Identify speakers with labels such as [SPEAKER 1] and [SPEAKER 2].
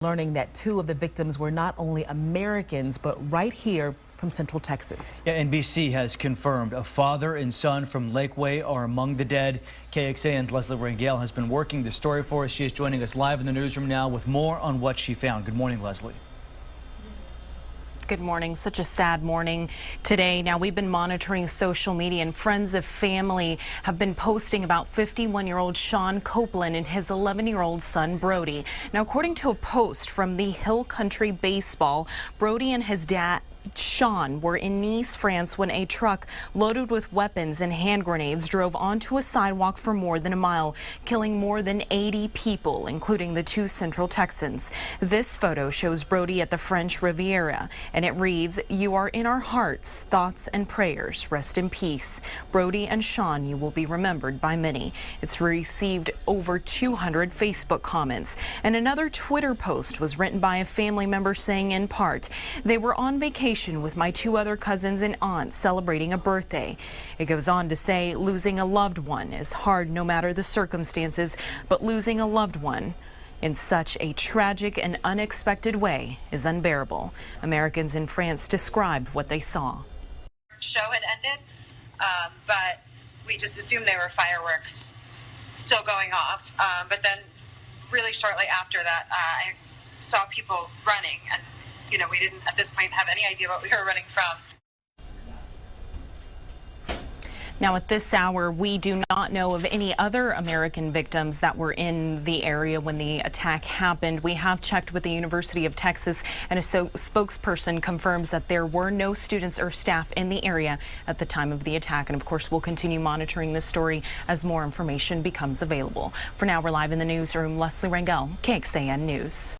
[SPEAKER 1] Learning that two of the victims were not only Americans, but right here from Central Texas.
[SPEAKER 2] Yeah, NBC has confirmed a father and son from Lakeway are among the dead. KXAN's Leslie Rangel has been working the story for us. She is joining us live in the newsroom now with more on what she found. Good morning, Leslie.
[SPEAKER 3] Good morning. Such a sad morning today. Now, we've been monitoring social media, and friends of family have been posting about 51-year-old Sean Copeland and his 11-year-old son, Brody. Now, according to a post from the Hill Country Baseball, Brody and his dad, Sean, were in Nice, France when a truck loaded with weapons and hand grenades drove onto a sidewalk for more than a mile, killing more than 80 people, including the two Central Texans. This photo shows Brody at the French Riviera, and it reads, "You are in our hearts, thoughts and prayers. Rest in peace. Brody and Sean, you will be remembered by many." It's received over 200 Facebook comments, and another Twitter post was written by a family member saying, in part, "They were on vacation with my two other cousins and aunts celebrating a birthday." It goes on to say, "Losing a loved one is hard no matter the circumstances, but losing a loved one in such a tragic and unexpected way is unbearable." Americans in France described what they saw.
[SPEAKER 4] Show had ended, but we just assumed they were fireworks still going off. But then really shortly after that, I saw people running, and we didn't at this point have any idea what we were running from.
[SPEAKER 3] Now, at this hour, we do not know of any other American victims that were in the area when the attack happened. We have checked with the University of Texas, and a spokesperson confirms that there were no students or staff in the area at the time of the attack. And of course, we'll continue monitoring this story as more information becomes available. For now, we're live in the newsroom. Leslie Rangel, KXAN News.